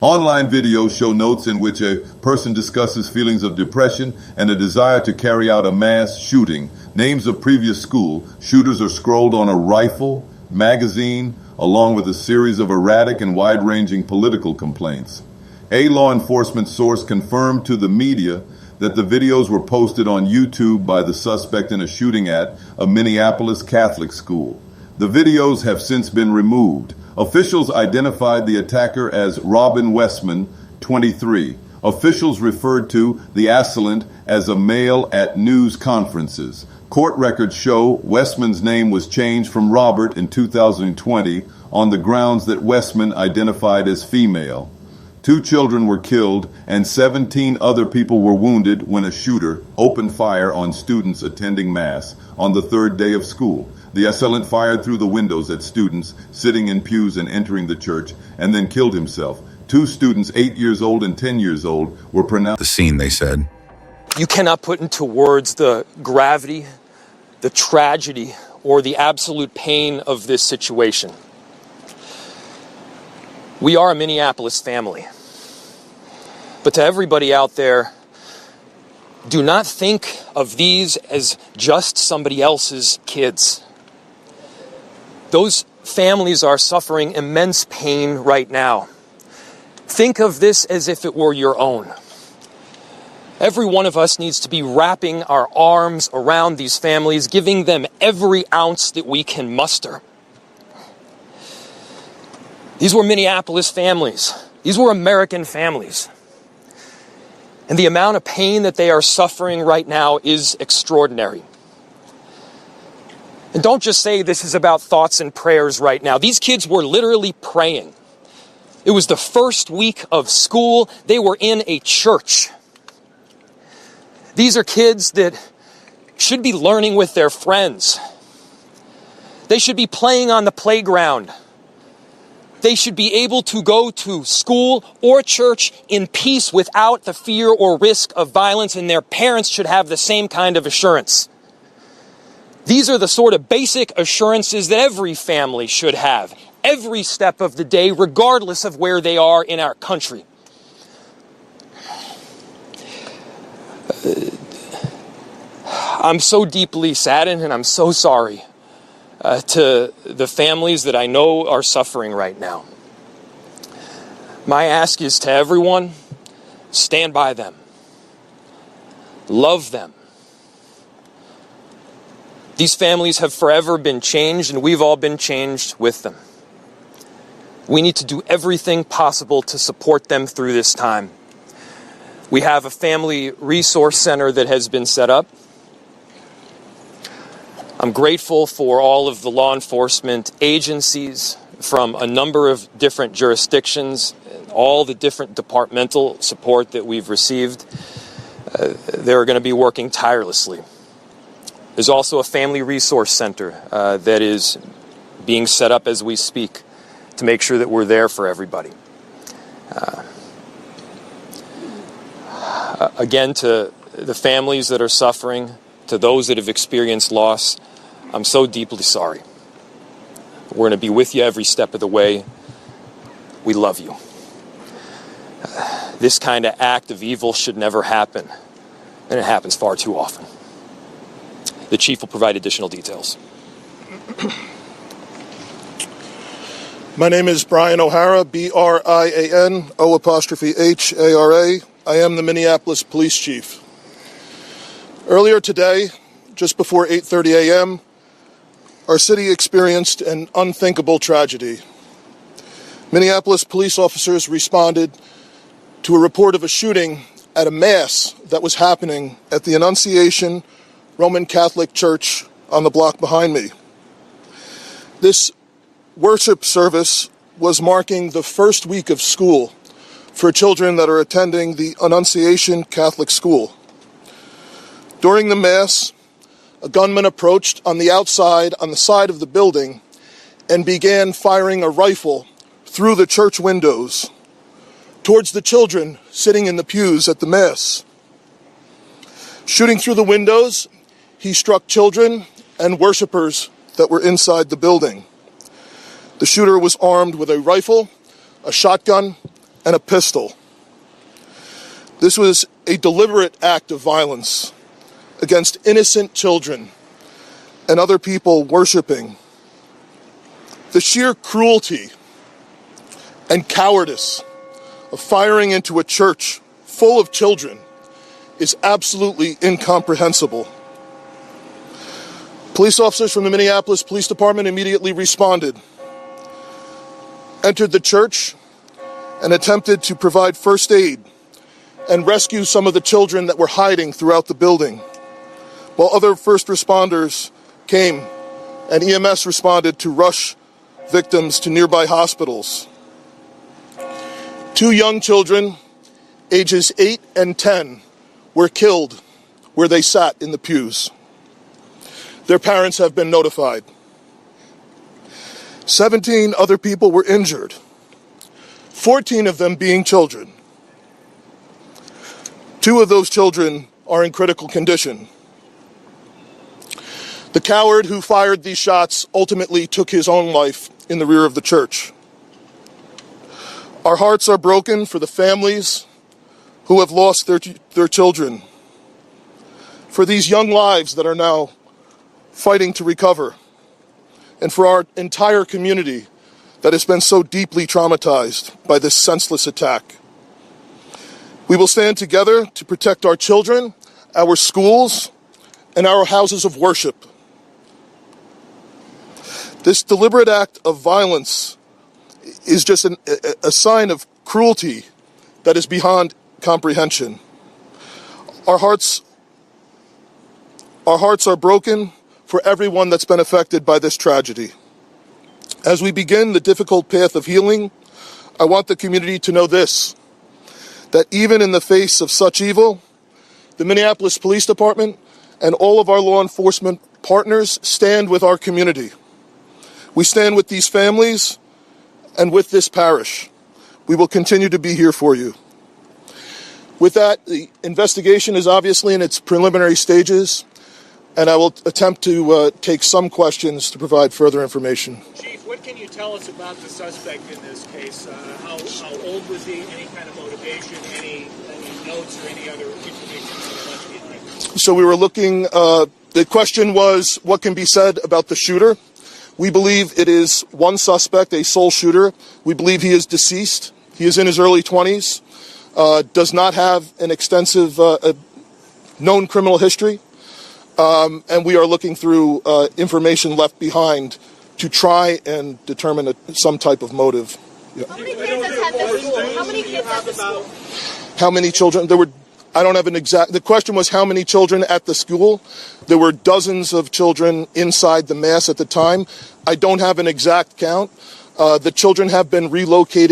Online videos show notes in which a person discusses feelings of depression and a desire to carry out a mass shooting. Names of previous school shooters are scrolled on a rifle, magazine, along with a series of erratic and wide-ranging political complaints. A law enforcement source confirmed to the media that the videos were posted on YouTube by the suspect in a shooting at a Minneapolis Catholic school. The videos have since been removed. Officials identified the attacker as Robin Westman, 23. Officials referred to the assailant as a male at news conferences. Court records show Westman's name was changed from Robert in 2020 on the grounds that Westman identified as female. 2 children were killed and 17 other people were wounded when a shooter opened fire on students attending Mass on the 3rd day of school. The assailant fired through the windows at students sitting in pews and entering the church and then killed himself. 2 students, 8 years old and 10 years old, were pronounced. The scene, they said. You cannot put into words the gravity, the tragedy, or the absolute pain of this situation. We are a Minneapolis family. But to everybody out there, do not think of these as just somebody else's kids. Those families are suffering immense pain right now. Think of this as if it were your own. Every one of us needs to be wrapping our arms around these families, giving them every ounce that we can muster. These were Minneapolis families. These were American families. And the amount of pain that they are suffering right now is extraordinary. And don't just say this is about thoughts and prayers right now. These kids were literally praying. It was the first week of school. They were in a church. These are kids that should be learning with their friends. They should be playing on the playground. They should be able to go to school or church in peace without the fear or risk of violence, and their parents should have the same kind of assurance. These are the sort of basic assurances that every family should have, every step of the day, regardless of where they are in our country. I'm so deeply saddened and I'm so sorry to the families that I know are suffering right now. My ask is to everyone, stand by them. Love them. These families have forever been changed, and we've all been changed with them. We need to do everything possible to support them through this time. We have a family resource center that has been set up. I'm grateful for all of the law enforcement agencies from a number of different jurisdictions, and all the different departmental support that we've received. They're going to be working tirelessly. There's also a family resource center that is being set up as we speak to make sure that we're there for everybody. Again, to the families that are suffering, to those that have experienced loss, I'm so deeply sorry. We're going to be with you every step of the way. We love you. This kind of act of evil should never happen, and it happens far too often. The chief will provide additional details. My name is Brian O'Hara, B-R-I-A-N, O''H-A-R-A. I am the Minneapolis Police Chief. Earlier today, just before 8:30 a.m., our city experienced an unthinkable tragedy. Minneapolis police officers responded to a report of a shooting at a mass that was happening at the Annunciation Roman Catholic Church on the block behind me. This worship service was marking the first week of school for children that are attending the Annunciation Catholic School. During the Mass, a gunman approached on the outside, on the side of the building, and began firing a rifle through the church windows towards the children sitting in the pews at the Mass. Shooting through the windows, he struck children and worshipers that were inside the building. The shooter was armed with a rifle, a shotgun, and a pistol. This was a deliberate act of violence against innocent children and other people worshiping. The sheer cruelty and cowardice of firing into a church full of children is absolutely incomprehensible. Police officers from the Minneapolis Police Department immediately responded, entered the church, and attempted to provide first aid and rescue some of the children that were hiding throughout the building, while other first responders came and EMS responded to rush victims to nearby hospitals. 2 young children, ages 8 and 10, were killed where they sat in the pews. Their parents have been notified. 17 other people were injured, 14 of them being children. 2 of those children are in critical condition. The coward who fired these shots ultimately took his own life in the rear of the church. Our hearts are broken for the families who have lost their children, for these young lives that are now fighting to recover, and for our entire community that has been so deeply traumatized by this senseless attack. We will stand together to protect our children, our schools, and our houses of worship. This deliberate act of violence is just a sign of cruelty that is beyond comprehension. Our hearts are broken for everyone that's been affected by this tragedy. As we begin the difficult path of healing, I want the community to know this, that even in the face of such evil, the Minneapolis Police Department and all of our law enforcement partners stand with our community. We stand with these families and with this parish. We will continue to be here for you. With that, the investigation is obviously in its preliminary stages, and I will attempt to take some questions to provide further information. Chief, what can you tell us about the suspect in this case? How old was he? Any kind of motivation? Any notes or any other information? So we were looking, the question was, what can be said about the shooter? We believe it is one suspect, a sole shooter. We believe he is deceased. He is in his early 20s, does not have an extensive known criminal history, and we are looking through information left behind to try and determine some type of motive. Yeah. How many kids at the school? How many kids at the school? How many children? I don't have an exact, the question was how many children at the school. There were dozens of children inside the mass at the time. I don't have an exact count. The children have been relocated